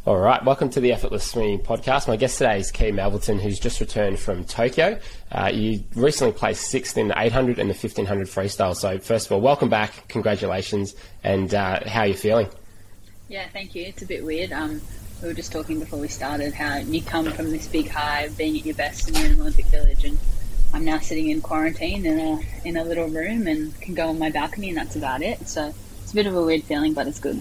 All right, welcome to the Effortless Swimming Podcast. My guest today is Kiah Melverton, who's just returned from Tokyo. You recently placed 6th in the 800 and the 1500 freestyle. So first of all, welcome back, congratulations, and how are you feeling? Yeah, thank you. It's a bit weird. We were just talking before we started how you come from this big high of being at your best and you're in the Olympic Village, and I'm now sitting in quarantine in a little room and can go on my balcony, and that's about it. So it's a bit of a weird feeling, but it's good.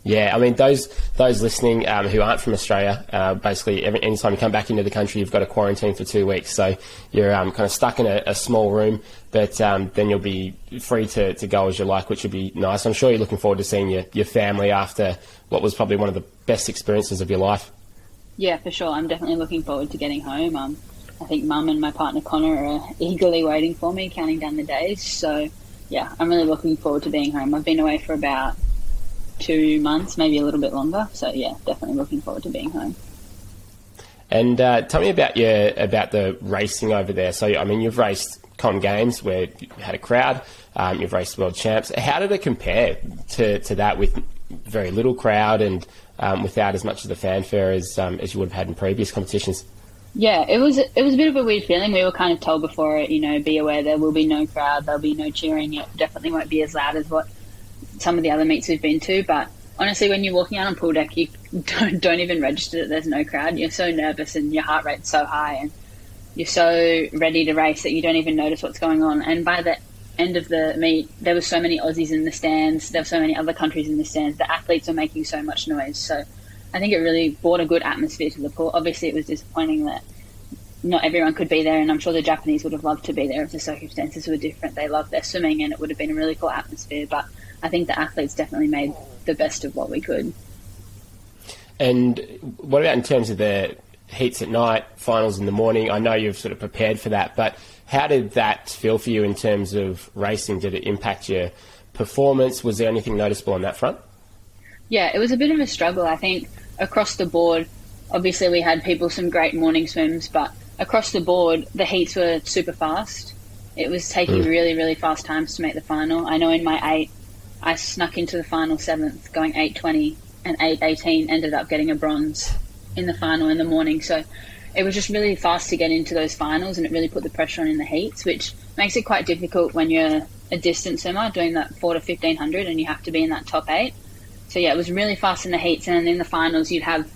Yeah, I mean, those listening who aren't from Australia, basically anytime you come back into the country, you've got to quarantine for 2 weeks. So you're kind of stuck in a small room, but then you'll be free to go as you like, which would be nice. I'm sure you're looking forward to seeing your family after what was probably one of the best experiences of your life. Yeah, for sure. I'm definitely looking forward to getting home. I think Mum and my partner Connor are eagerly waiting for me, counting down the days. So, yeah, I'm really looking forward to being home. I've been away for about 2 months, maybe a little bit longer. So yeah, definitely looking forward to being home. And tell me about the racing over there. So I mean, you've raced Com Games where you had a crowd. You've raced World Champs. How did it compare to that with very little crowd and without as much of the fanfare as you would have had in previous competitions? Yeah, it was a bit of a weird feeling. We were kind of told before it, be aware there will be no crowd, there'll be no cheering. It definitely won't be as loud as what some of the other meets we've been to, but honestly, when you're walking out on pool deck, you don't even register that there's no crowd. You're so nervous and your heart rate's so high and you're so ready to race that you don't even notice what's going on. And by the end of the meet, there were so many Aussies in the stands, there were so many other countries in the stands, the athletes were making so much noise. So I think it really brought a good atmosphere to the pool. Obviously, it was disappointing that not everyone could be there, and I'm sure the Japanese would have loved to be there if the circumstances were different. They loved their swimming and it would have been a really cool atmosphere, but I think the athletes definitely made the best of what we could. And what about in terms of the heats at night, finals in the morning? I know you've sort of prepared for that, but how did that feel for you in terms of racing? Did it impact your performance? Was there anything noticeable on that front? Yeah, it was a bit of a struggle. I think across the board, obviously we had some great morning swims, but across the board, the heats were super fast. It was taking really, really fast times to make the final. I know in my 8, I snuck into the final 7th, going 8:20 and 8:18, ended up getting a bronze in the final in the morning. So it was just really fast to get into those finals, and it really put the pressure on in the heats, which makes it quite difficult when you're a distance swimmer doing that 4 to 1500 and you have to be in that top 8. So yeah, it was really fast in the heats, and then in the finals you'd have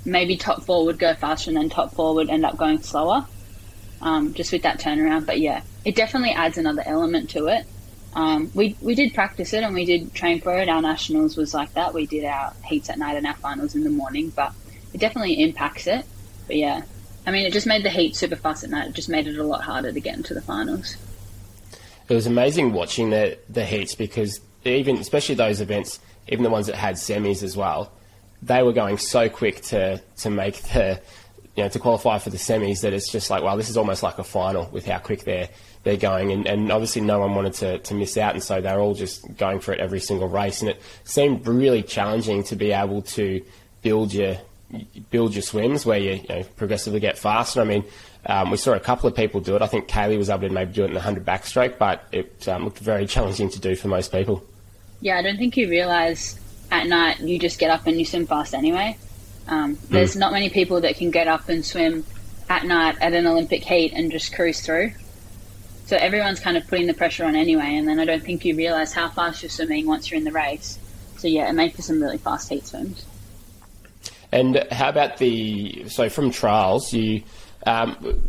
maybe top 4 would go faster and then top 4 would end up going slower, just with that turnaround. But yeah, it definitely adds another element to it. We did practice it and we did train for it. Our nationals was like that. We did our heats at night and our finals in the morning, but it definitely impacts it. But yeah, I mean, it just made the heat super fast at night. It just made it a lot harder to get into the finals. It was amazing watching the heats, because especially those events, even the ones that had semis as well, they were going so quick to make to qualify for the semis, that it's just like, wow, this is almost like a final with how quick they're going. And obviously no one wanted to miss out, and so they're all just going for it every single race. And it seemed really challenging to be able to build your swims where you progressively get faster. I mean, we saw a couple of people do it. I think Kaylee was able to maybe do it in the 100 backstroke, but it looked very challenging to do for most people. Yeah, I don't think you realise at night you just get up and you swim fast anyway. There's not many people that can get up and swim at night at an Olympic heat and just cruise through. So everyone's kind of putting the pressure on anyway, and then I don't think you realise how fast you're swimming once you're in the race. So yeah, it makes for some really fast heat swims. And how about from trials, you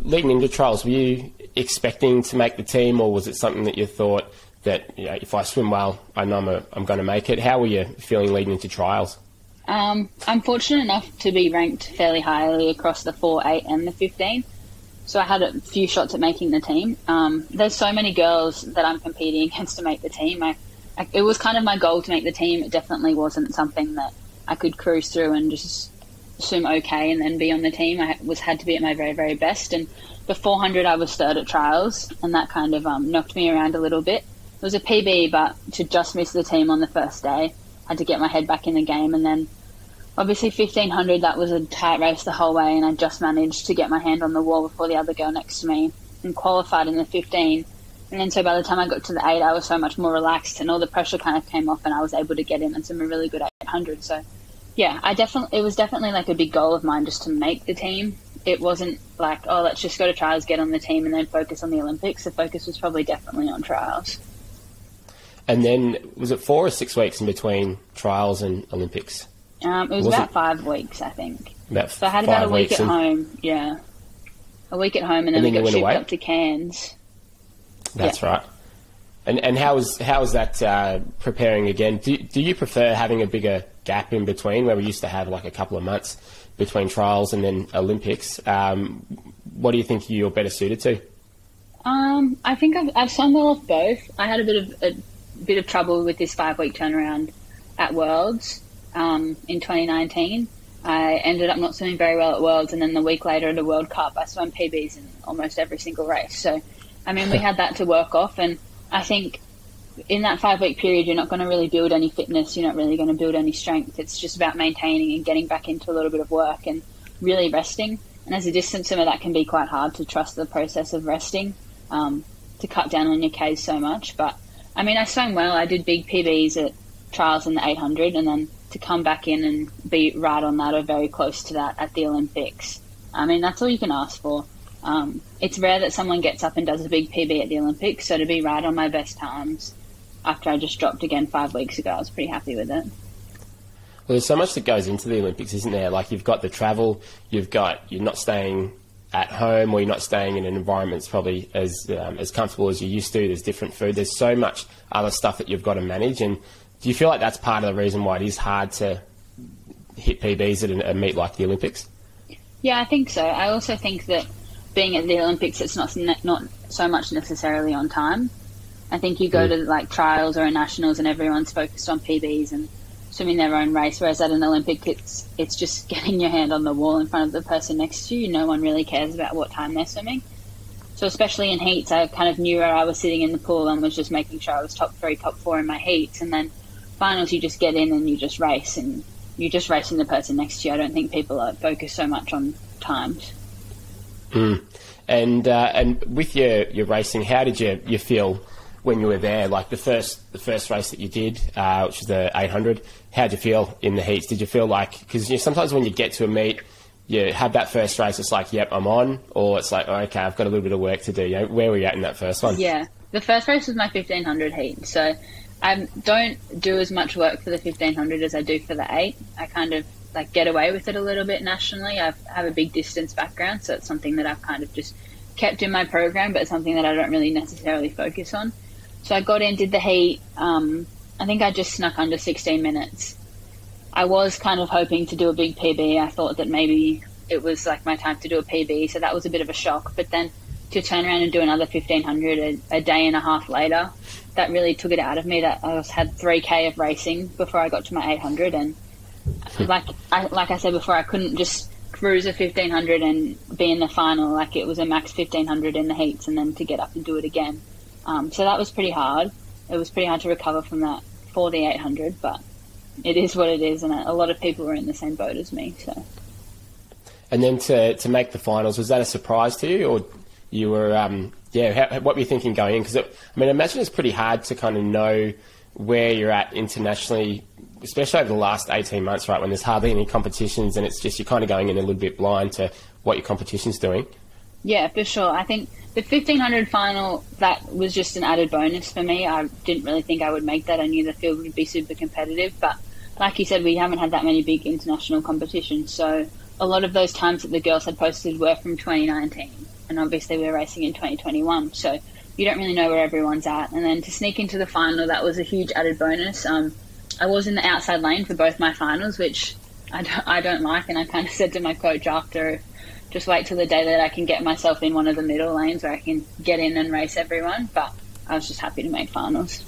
leading into trials, were you expecting to make the team, or was it something that you thought that if I swim well, I know I'm going to make it? How were you feeling leading into trials? I'm fortunate enough to be ranked fairly highly across the 4, 8 and the 15. So I had a few shots at making the team. There's so many girls that I'm competing against to make the team. It was kind of my goal to make the team. It definitely wasn't something that I could cruise through and just swim okay and then be on the team. I had to be at my very, very best. And the 400 I was 3rd at trials, and that kind of knocked me around a little bit. It was a PB, but to just miss the team on the first day, I had to get my head back in the game. And then obviously 1500, that was a tight race the whole way, and I just managed to get my hand on the wall before the other girl next to me and qualified in the 15. And then so by the time I got to the 8, I was so much more relaxed and all the pressure kind of came off, and I was able to get in and swim a really good 800. So Yeah, it was definitely like a big goal of mine just to make the team. It wasn't like, oh, let's just go to trials, get on the team, and then focus on the Olympics. The focus was probably definitely on trials. And then, was it 4 or 6 weeks in between trials and Olympics? It was about 5 weeks, I think. So I had about a week at home, yeah. A week at home, and then we got shipped up to Cairns. That's right. And how was that preparing again? Do you prefer having a bigger gap in between, where we used to have like a couple of months between trials and then Olympics? What do you think you're better suited to? I think I've swum well off both. I had a bit of trouble with this 5-week turnaround at Worlds in 2019. I ended up not swimming very well at Worlds, and then the week later at a World Cup, I swam PBs in almost every single race. So, I mean, we had that to work off, and I think in that 5-week period, you're not going to really build any fitness. You're not really going to build any strength. It's just about maintaining and getting back into a little bit of work and really resting. And as a distance swimmer, that can be quite hard to trust the process of resting, to cut down on your Ks so much. But, I mean, I swam well. I did big PBs at trials in the 800, and then to come back in and be right on that or very close to that at the Olympics. I mean, that's all you can ask for. It's rare that someone gets up and does a big PB at the Olympics, so to be right on my best times after I just dropped again 5 weeks ago, I was pretty happy with it. Well, there's so much that goes into the Olympics, isn't there? Like, you've got the travel, you're not staying at home, or you're not staying in an environment that's probably as comfortable as you used to. There's different food. There's so much other stuff that you've got to manage. And do you feel like that's part of the reason why it is hard to hit PBs at a meet like the Olympics? Yeah, I think so. I also think that being at the Olympics, it's not so much necessarily on time. I think you go to like trials or a nationals and everyone's focused on PBs and swimming their own race, whereas at an Olympic, it's just getting your hand on the wall in front of the person next to you. No one really cares about what time they're swimming. So especially in heats, I kind of knew where I was sitting in the pool and was just making sure I was top 3, top 4 in my heats. And then finals, you just get in and you just race, and you're just racing the person next to you. I don't think people are focused so much on times. And with your racing, how did you feel when you were there? Like the first race that you did, which was the 800, how'd you feel in the heats? Did you feel like, because sometimes when you get to a meet, you have that first race, it's like, yep, I'm on, or it's like, oh, okay, I've got a little bit of work to do. Where were you at in that first one? Yeah, the first race was my 1500 heat, so I don't do as much work for the 1500 as I do for the 8. I kind of like get away with it a little bit nationally. I have a big distance background, so it's something that I've kind of just kept in my program, but it's something that I don't really necessarily focus on. So I got in, did the heat. I think I just snuck under 16 minutes. I was kind of hoping to do a big PB. I thought that maybe it was like my time to do a PB, so that was a bit of a shock. But then to turn around and do another 1500 a day and a half later, that really took it out of me. That I had 3K of racing before I got to my 800, and like I said before, I couldn't just cruise a 1500 and be in the final. Like, it was a max 1500 in the heats, and then to get up and do it again. So that was pretty hard. It was pretty hard to recover from that for the 800, but it is what it is, and a lot of people were in the same boat as me. So. And then to make the finals, was that a surprise to you, or you were, what were you thinking going in? Because, I imagine it's pretty hard to kind of know where you're at internationally, especially over the last 18 months, right, when there's hardly any competitions, and it's just you're kind of going in a little bit blind to what your competition's doing. Yeah, for sure. I think the 1500 final, that was just an added bonus for me. I didn't really think I would make that. I knew the field would be super competitive, but like you said, we haven't had that many big international competitions, so a lot of those times that the girls had posted were from 2019, and obviously we're racing in 2021, so you don't really know where everyone's at. And then to sneak into the final, that was a huge added bonus. I was in the outside lane for both my finals, which I don't like, and I kind of said to my coach after, just wait till the day that I can get myself in one of the middle lanes where I can get in and race everyone. But I was just happy to make finals.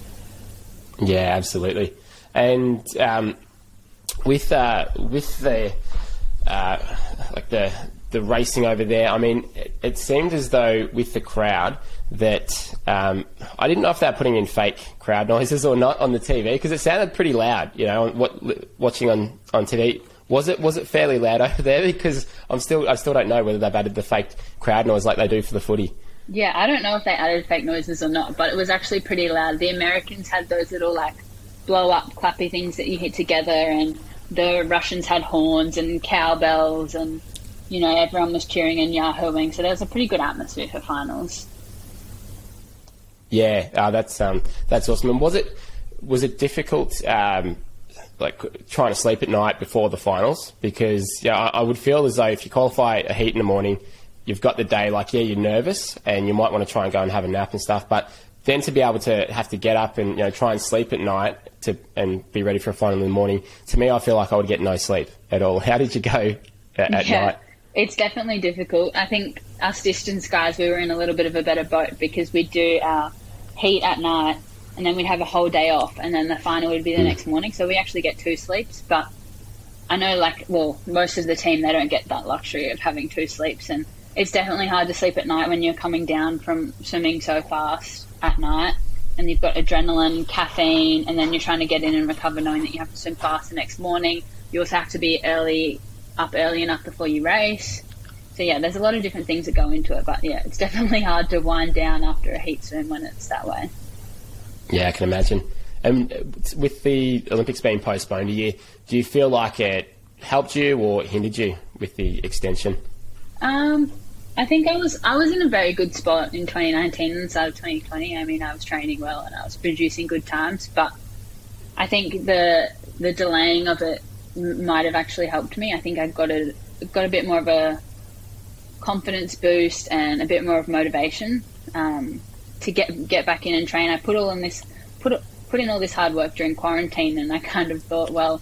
Yeah, absolutely. And with the the racing over there, I mean, it seemed as though with the crowd that I didn't know if they were putting in fake crowd noises or not on the TV, because it sounded pretty loud. Watching on TV. Was it fairly loud over there? Because I still don't know whether they've added the fake crowd noise like they do for the footy. Yeah, I don't know if they added fake noises or not, but it was actually pretty loud. The Americans had those little like blow up clappy things that you hit together, and the Russians had horns and cowbells, and everyone was cheering and yahooing. So there was a pretty good atmosphere for finals. Yeah, that's awesome. And was it difficult, like trying to sleep at night before the finals? Because I would feel as though if you qualify a heat in the morning, you've got the day, like, you're nervous and you might want to try and go and have a nap and stuff, but then to be able to have to get up and try and sleep at night and be ready for a final in the morning, to me, I feel like I would get no sleep at all. How did you go at night? It's definitely difficult. I think us distance guys, we were in a little bit of a better boat because we'd do our heat at night and then we'd have a whole day off, and then the final would be the next morning. So we actually get 2 sleeps. But I know, most of the team, they don't get that luxury of having 2 sleeps. And it's definitely hard to sleep at night when you're coming down from swimming so fast at night. And you've got adrenaline, caffeine, and then you're trying to get in and recover knowing that you have to swim fast the next morning. You also have to be up early enough before you race. So, there's a lot of different things that go into it. But, it's definitely hard to wind down after a heat swim when it's that way. Yeah, I can imagine. And with the Olympics being postponed a year, do you feel like it helped you or hindered you with the extension? I think I was in a very good spot in 2019 and start of 2020. I mean, I was training well and I was producing good times, but I think the delaying of it might have actually helped me. I think I got a bit more of a confidence boost and a bit more of motivation to get back in and train. I put in all this hard work during quarantine, and I kind of thought, well,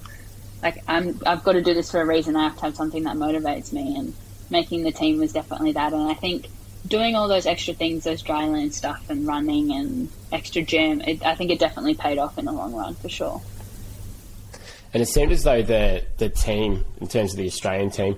like I've got to do this for a reason. I have to have something that motivates me, and making the team was definitely that. And I think doing all those extra things, those dryland stuff and running and extra gym, I think it definitely paid off in the long run for sure. And it seemed as though the team, in terms of the Australian team,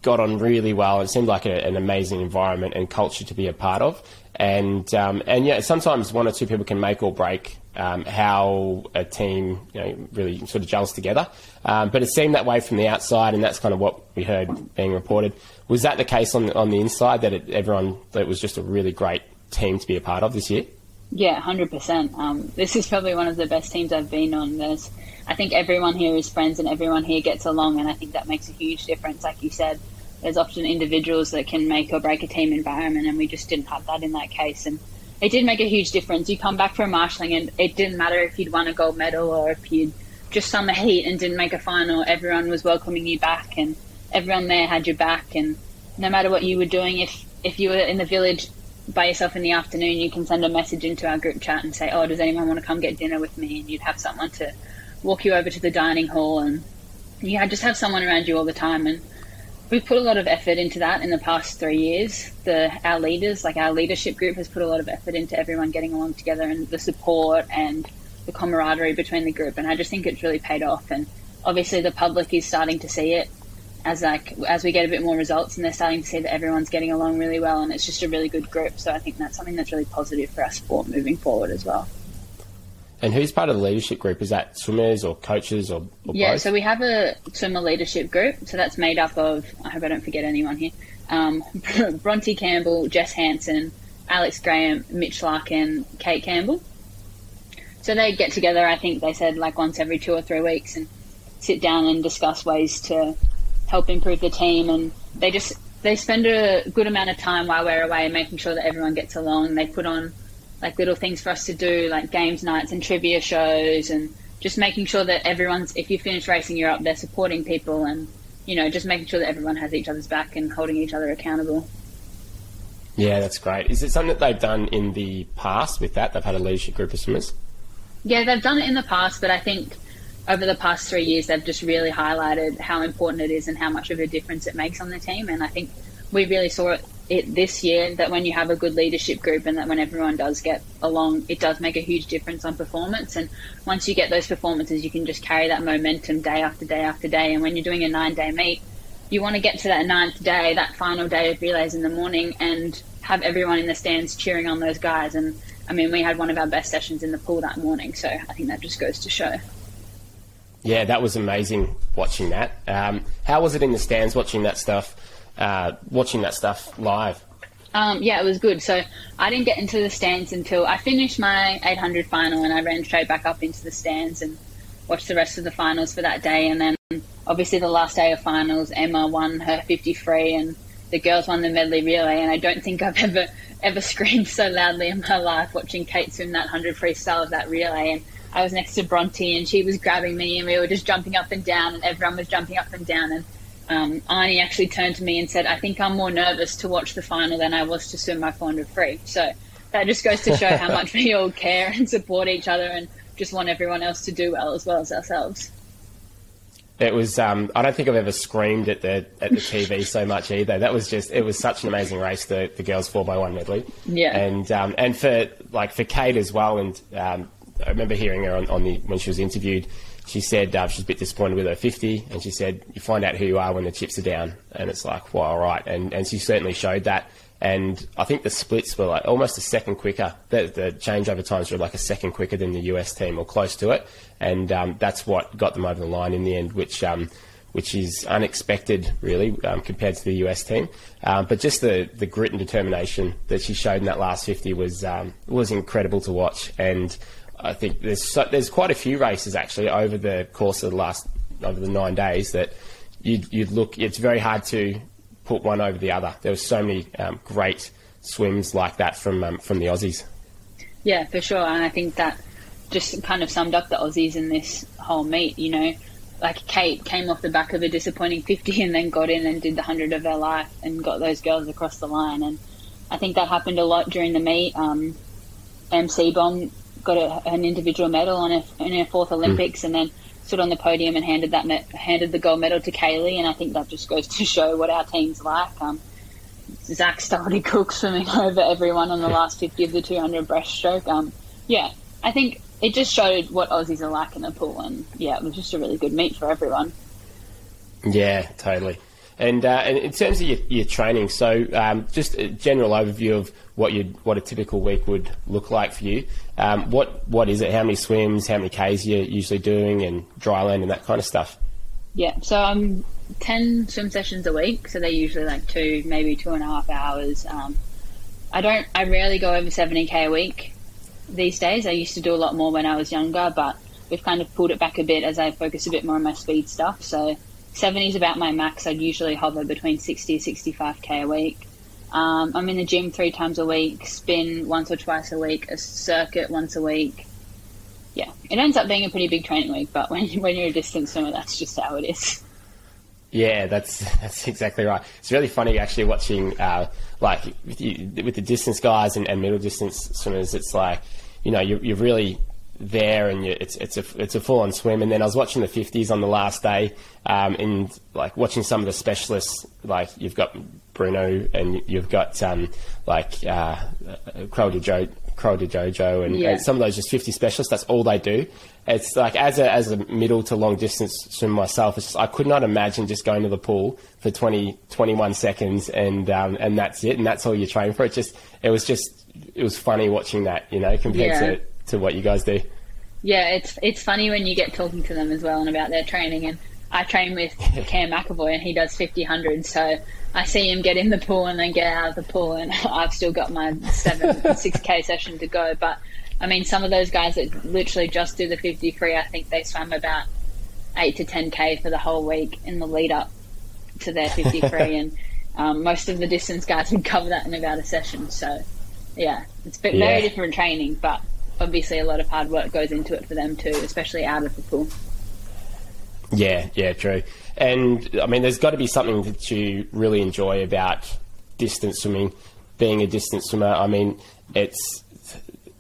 got on really well. It seemed like an amazing environment and culture to be a part of. And sometimes one or two people can make or break how a team really sort of gels together. But it seemed that way from the outside, and that's kind of what we heard being reported. Was that the case on the inside, that it was just a really great team to be a part of this year? Yeah, 100%. This is probably one of the best teams I've been on. I think everyone here is friends and everyone here gets along, and I think that makes a huge difference. Like you said, there's often individuals that can make or break a team environment, and we just didn't have that in that case. And it did make a huge difference. You come back from marshalling, and it didn't matter if you'd won a gold medal or if you'd just summer heat and didn't make a final. Everyone was welcoming you back, and everyone there had your back. And no matter what you were doing, if you were in the village by yourself in the afternoon, you can send a message into our group chat and say, does anyone want to come get dinner with me? And you'd have someone to walk you over to the dining hall, and you just have someone around you all the time. And we've put a lot of effort into that in the past 3 years. Our leaders, like our leadership group, has put a lot of effort into everyone getting along together and the support and the camaraderie between the group. And I just think it's really paid off. And obviously the public is starting to see it as we get a bit more results, and they're starting to see that everyone's getting along really well, and it's just a really good group. So I think that's something that's really positive for our sport moving forward as well. And who's part of the leadership group? Is that swimmers or coaches or both? So we have a swimmer leadership group. So that's made up of, I hope I don't forget anyone here, Bronte Campbell, Jess Hansen, Alex Graham, Mitch Larkin, Kate Campbell. So they get together, I think they said, like once every 2 or 3 weeks, and sit down and discuss ways to help improve the team. And they spend a good amount of time while we're away making sure that everyone gets along. They put on like little things for us to do, like games nights and trivia shows, and just making sure that if you finish racing, you're up there supporting people, and just making sure that everyone has each other's back and holding each other accountable. Yeah, that's great. Is it something that they've done in the past with that? They've had a leadership group of swimmers? Yeah, they've done it in the past, but I think over the past 3 years, they've just really highlighted how important it is and how much of a difference it makes on the team. And I think we really saw it this year, that when you have a good leadership group and that when everyone does get along, it does make a huge difference on performance. And once you get those performances, you can just carry that momentum day after day after day. And when you're doing a 9-day meet, you want to get to that 9th day, that final day of relays in the morning, and have everyone in the stands cheering on those guys. And I mean, we had one of our best sessions in the pool that morning, so I think that just goes to show. Yeah, that was amazing watching that. How was it in the stands watching that stuff live? Yeah, it was good. So I didn't get into the stands until I finished my 800 final, and I ran straight back up into the stands. And watch the rest of the finals for that day. And then obviously the last day of finals, Emma won her 50 free and the girls won the medley relay. And I don't think I've ever screamed so loudly in my life watching Kate swim that 100 freestyle of that relay. And I was next to Bronte and she was grabbing me and we were just jumping up and down and everyone was jumping up and down. And Arnie actually turned to me and said, I think I'm more nervous to watch the final than I was to swim my 400 free. So that just goes to show how much we all care and support each other and just want everyone else to do well as ourselves. It was. I don't think I've ever screamed at the TV so much either. That was just. It was such an amazing race. The girls 4x1 medley. Yeah. And for Kate as well. And I remember hearing her when she was interviewed. She said she was a bit disappointed with her 50, and she said you find out who you are when the chips are down. And it's like, well, all right. And she certainly showed that. And I think the splits were like almost a second quicker. The changeover times were like a second quicker than the US team, or close to it. And that's what got them over the line in the end, which is unexpected, really, compared to the US team. But just the grit and determination that she showed in that last 50 was incredible to watch. And I think there's quite a few races actually over the course of over the 9 days that you'd look. It's very hard to put one over the other. There were so many great swims like that from the Aussies. Yeah, for sure. And I think that just kind of summed up the Aussies in this whole meet, you know. Like Kate came off the back of a disappointing 50 and then got in and did the 100 of her life and got those girls across the line. And I think that happened a lot during the meet. MC Bomb got an individual medal in her fourth Olympics and then stood on the podium and handed the gold medal to Kaylee, and I think that just goes to show what our team's like. Zach Stolty Cook swimming over everyone on the last 50 of the 200 breaststroke. I think it just showed what Aussies are like in the pool, and it was just a really good meet for everyone. Yeah, totally. And in terms of your training, so just a general overview of what a typical week would look like for you. What is it? How many swims? How many Ks you're usually doing, and dry land and that kind of stuff? Yeah, so I'm 10 swim sessions a week, so they're usually like 2, maybe 2.5 hours. I rarely go over 70k a week these days. I used to do a lot more when I was younger, but we've kind of pulled it back a bit as I focus a bit more on my speed stuff. So 70 is about my max. I'd usually hover between 60 to 65k a week. I'm in the gym 3 times a week, spin once or twice a week, a circuit once a week. Yeah, it ends up being a pretty big training week, but when you're a distance swimmer, that's just how it is. Yeah, that's exactly right. It's really funny actually watching like with the distance guys and middle distance swimmers. It's like, you know, you're really there, and it's a full on swim. And then I was watching the 50s on the last day, and like watching some of the specialists. Like you've got Bruno, and you've got Crow de Jojo, and some of those just 50 specialists. That's all they do. It's like as a middle to long distance swim myself, it's just, I could not imagine just going to the pool for 21 seconds and that's it, and that's all you train for. It was funny watching that, you know, compared to what you guys do. Yeah, it's funny when you get talking to them as well and about their training. And I train with Kiah McEvoy, and he does 50-100, so I see him get in the pool and then get out of the pool, and I've still got my 6k session to go. But I mean, some of those guys that literally just do the 50 free, I think they swam about 8 to 10k for the whole week in the lead up to their 50 free, and most of the distance guys would cover that in about a session. So yeah, it's very different training, but obviously a lot of hard work goes into it for them too, especially out of the pool. Yeah, true. And I mean, there's got to be something that you really enjoy about distance swimming, being a distance swimmer. I mean, I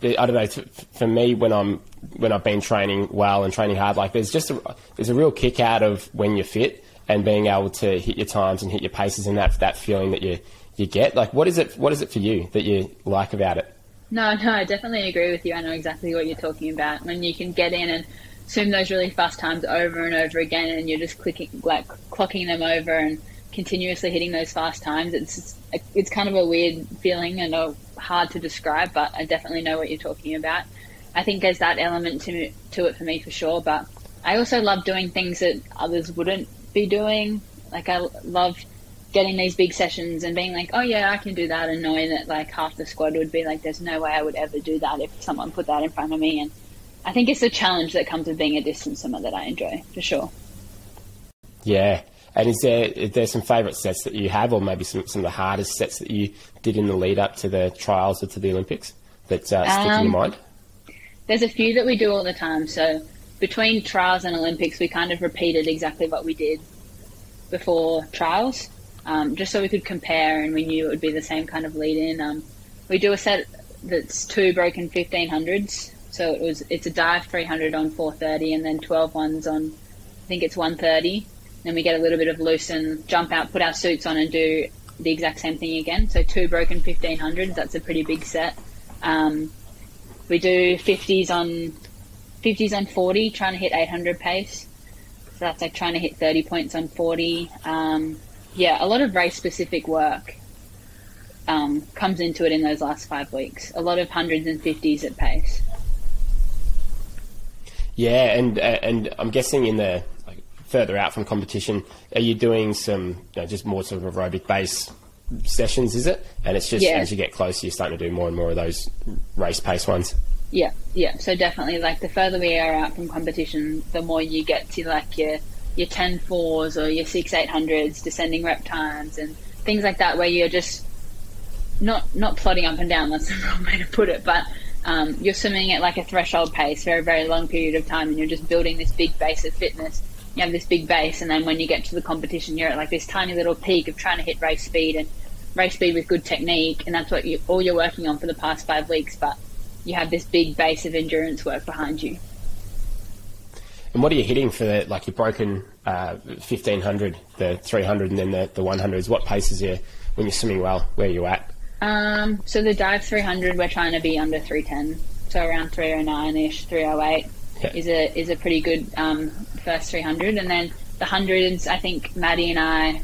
don't know, for me, when I've been training well and training hard, like there's a real kick out of when you're fit and being able to hit your times and hit your paces, and that feeling that you get. Like, what is it for you that you like about it? No, I definitely agree with you. I know exactly what you're talking about. When you can get in and swim those really fast times over and over again, and you're just clocking them over and continuously hitting those fast times, it's kind of a weird feeling and hard to describe, but I definitely know what you're talking about. I think there's that element to it for me for sure, but I also love doing things that others wouldn't be doing. Like, I love getting these big sessions and being like, oh yeah, I can do that, and knowing that like half the squad would be like, there's no way I would ever do that if someone put that in front of me. And I think it's the challenge that comes with being a distance swimmer that I enjoy, for sure. Yeah. And is there some favourite sets that you have, or maybe some of the hardest sets that you did in the lead up to the trials or to the Olympics that stick in your mind? There's a few that we do all the time. So between trials and Olympics, we kind of repeated exactly what we did before trials, just so we could compare and we knew it would be the same kind of lead-in. We do a set that's 2 broken 1500s. So it's a dive 300 on 430 and then 12 ones on, I think it's 130. Then we get a little bit of loosen, jump out, put our suits on and do the exact same thing again. So 2 broken 1500s, that's a pretty big set. We do 50s on 40, trying to hit 800 pace. So that's like trying to hit 30 points on 40. A lot of race-specific work comes into it in those last 5 weeks. A lot of 100s and 50s at pace. Yeah, and I'm guessing in the further out from competition, are you doing some just more sort of aerobic base sessions, is it? And it's just as you get closer, you're starting to do more and more of those race pace ones. Yeah. So definitely, like, the further we are out from competition, the more you get to like your 10-4s or your 6-800s, descending rep times and things like that, where you're just not plodding up and down. That's the wrong way to put it, but you're swimming at like a threshold pace for a very long period of time, and you're just building this big base of fitness. You have this big base, and then when you get to the competition, you're at like this tiny little peak of trying to hit race speed with good technique, and that's what all you're working on for the past 5 weeks, but you have this big base of endurance work behind you. And what are you hitting for your broken 1500, the 300 and then the 100s? What paces are you, when you're swimming well, where are you at? So the dive 300, we're trying to be under 310, so around 309-ish, 308. Is a pretty good first 300, and then the hundreds, I think Maddie and I,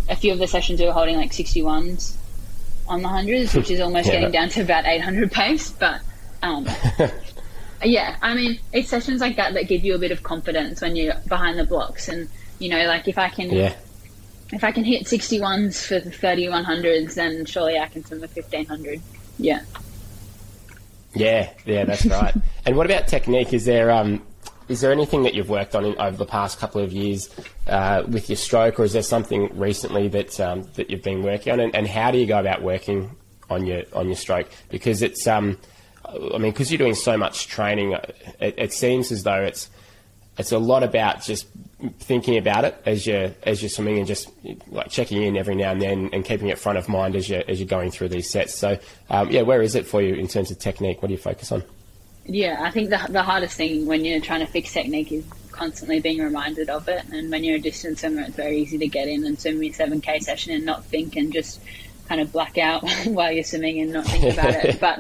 a few of the sessions we were holding like 61s on the hundreds, which is almost getting down to about 800 pace. But I mean, it's sessions like that give you a bit of confidence when you're behind the blocks, and like if I can hit 61s for the 3100s, then surely I can swim a 1500. Yeah, that's right. And what about technique? Is there anything that you've worked on over the past couple of years with your stroke, or is there something recently that you've been working on? And how do you go about working on your stroke? Because it's because you're doing so much training, it seems as though it's a lot about just thinking about it as you're swimming, and just like checking in every now and then and keeping it front of mind as you're going through these sets. So where is it for you in terms of technique? What do you focus on? Yeah, I think the hardest thing when you're trying to fix technique is constantly being reminded of it. And when you're a distance swimmer, it's very easy to get in and swim your 7K session and not think, and just kind of black out while you're swimming and not think about it. But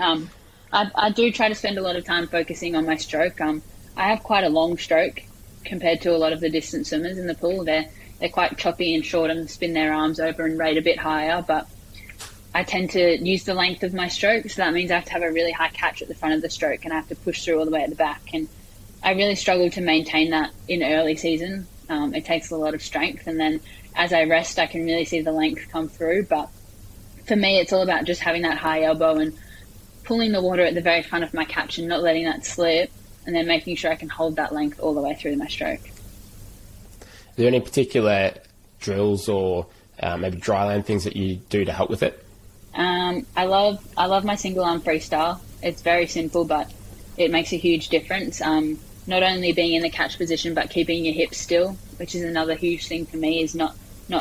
I do try to spend a lot of time focusing on my stroke. I have quite a long stroke compared to a lot of the distance swimmers in the pool. They're quite choppy and short and spin their arms over and rate a bit higher, but I tend to use the length of my stroke, so that means I have to have a really high catch at the front of the stroke, and I have to push through all the way at the back. And I really struggle to maintain that in early season. It takes a lot of strength, and then as I rest, I can really see the length come through. But for me, it's all about just having that high elbow and pulling the water at the very front of my catch and not letting that slip, and then making sure I can hold that length all the way through my stroke. Are there any particular drills or maybe dryland things that you do to help with it? I love my single arm freestyle. It's very simple, but it makes a huge difference. Not only being in the catch position, but keeping your hips still, which is another huge thing for me, is not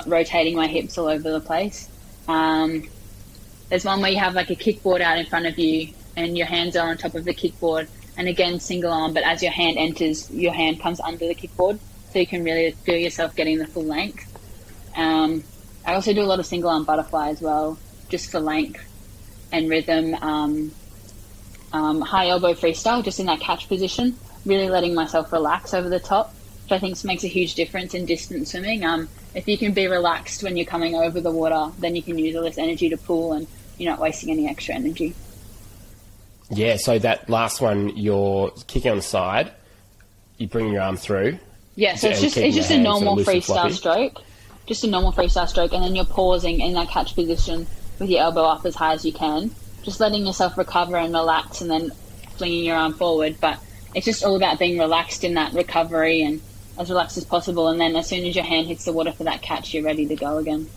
rotating my hips all over the place. There's one where you have like a kickboard out in front of you and your hands are on top of the kickboard, and again, single arm, but as your hand enters, your hand comes under the kickboard, so you can really feel yourself getting the full length. I also do a lot of single arm butterfly as well, just for length and rhythm. High elbow freestyle, just in that catch position, really letting myself relax over the top, which I think makes a huge difference in distance swimming. If you can be relaxed when you're coming over the water, then you can use all this energy to pull, and you're not wasting any extra energy. Yeah, so that last one, you're kicking on the side, you bring your arm through. Yeah, so it's just a normal freestyle stroke. Just a normal freestyle stroke, and then you're pausing in that catch position with your elbow up as high as you can, just letting yourself recover and relax, and then flinging your arm forward. But it's just all about being relaxed in that recovery and as relaxed as possible. And then as soon as your hand hits the water for that catch, you're ready to go again.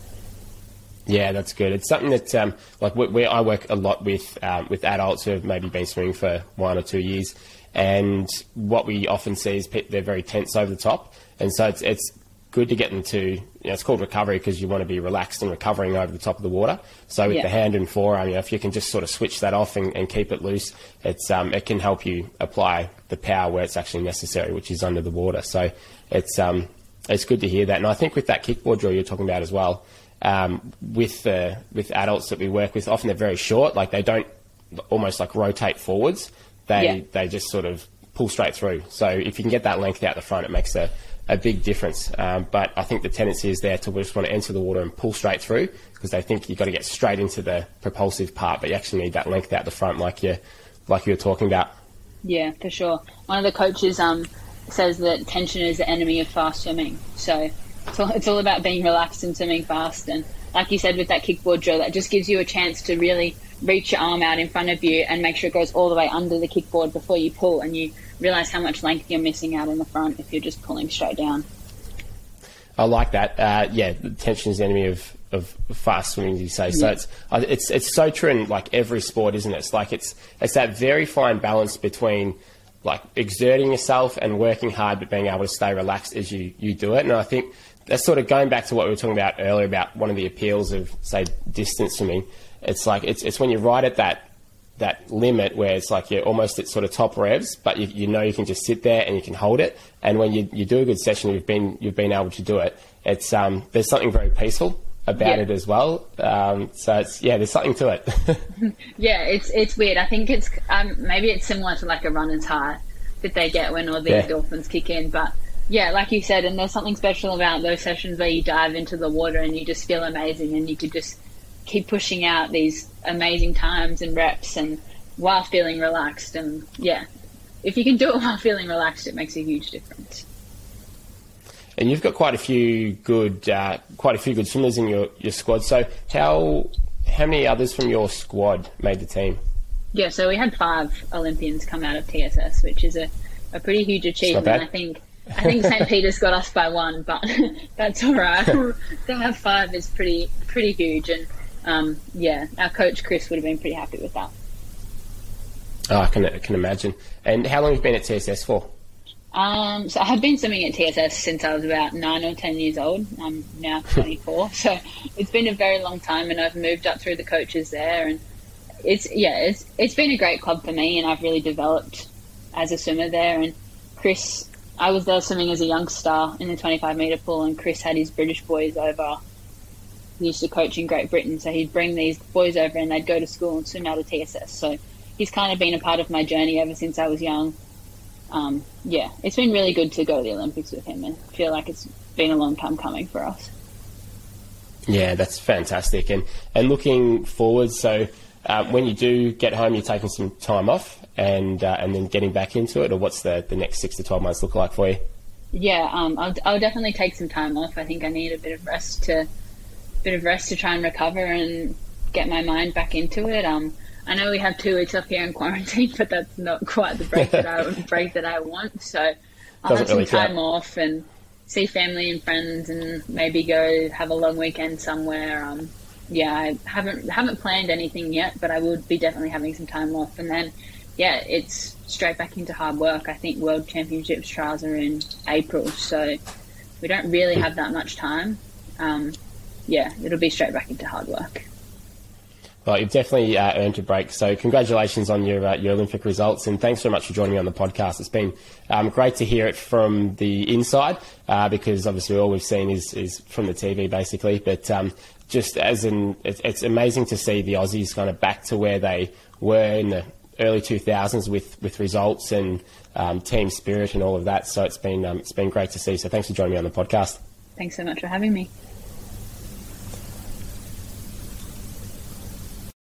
Yeah, that's good. It's something that, I work a lot with adults who have maybe been swimming for 1 or 2 years, and what we often see is they're very tense over the top, and so it's good to get them to, it's called recovery because you want to be relaxed and recovering over the top of the water. So with the hand and forearm, if you can just sort of switch that off and keep it loose, it can help you apply the power where it's actually necessary, which is under the water. So it's good to hear that. And I think with that kickboard drill you're talking about as well, with adults that we work with, often they're very short, like they don't almost like rotate forwards. They just sort of pull straight through. So if you can get that length out the front, it makes a big difference. But I think the tendency is there to just want to enter the water and pull straight through because they think you've got to get straight into the propulsive part, but you actually need that length out the front like you were talking about. Yeah, for sure. One of the coaches says that tension is the enemy of fast swimming. So it's all about being relaxed and swimming fast. And like you said, with that kickboard drill, that just gives you a chance to really reach your arm out in front of you and make sure it goes all the way under the kickboard before you pull, and you realise how much length you're missing out in the front if you're just pulling straight down. I like that. The tension is the enemy of fast swimming, as you say. So it's so true in like every sport, isn't it? It's like it's that very fine balance between like exerting yourself and working hard but being able to stay relaxed as you do it. And I think that's sort of going back to what we were talking about earlier about one of the appeals of, say, distance swimming. It's like it's when you're right at that limit where it's like you're almost at sort of top revs, but you know you can just sit there and you can hold it. And when you do a good session, you've been able to do it. It's there's something very peaceful about it as well. So it's there's something to it. It's weird. I think it's maybe it's similar to like a runner's high that they get when all the endorphins kick in. But like you said, and there's something special about those sessions where you dive into the water and you just feel amazing and you could just keep pushing out these amazing times and reps and while feeling relaxed. And if you can do it while feeling relaxed, it makes a huge difference. And you've got quite a few good swimmers in your squad. So how many others from your squad made the team? Yeah, so we had 5 Olympians come out of TSS, which is a pretty huge achievement. I think St. Peter's got us by 1, but that's all right. To have 5 is pretty huge, and our coach Chris would have been pretty happy with that. Oh, I can imagine. And how long have you been at TSS for? So I have been swimming at TSS since I was about 9 or 10 years old. I'm now 24, so it's been a very long time, and I've moved up through the coaches there, and it's been a great club for me, and I've really developed as a swimmer there. And Chris, I was there swimming as a youngster in the 25 metre pool, and Chris had his British boys over. He used to coach in Great Britain, so he'd bring these boys over and they'd go to school and swim out of TSS. So he's kind of been a part of my journey ever since I was young. It's been really good to go to the Olympics with him, and I feel like it's been a long time coming for us. Yeah, that's fantastic. And looking forward, so when you do get home, you're taking some time off and then getting back into it, or what's the next 6 to 12 months look like for you? I'll definitely take some time off. I think I need a bit of rest to try and recover and get my mind back into it. I know we have 2 weeks off here in quarantine, but that's not quite the break that I want. So I'll have some time off and see family and friends, and maybe go have a long weekend somewhere. I haven't planned anything yet, but I would be definitely having some time off, and then it's straight back into hard work. I think World Championships trials are in April, so we don't really have that much time. It'll be straight back into hard work. Well, you've definitely earned a break. So congratulations on your Olympic results, and thanks so much for joining me on the podcast. It's been great to hear it from the inside, because obviously all we've seen is from the TV basically. But it's amazing to see the Aussies kind of back to where they were in the early 2000s with results and team spirit and all of that. So it's been great to see. So thanks for joining me on the podcast. Thanks so much for having me.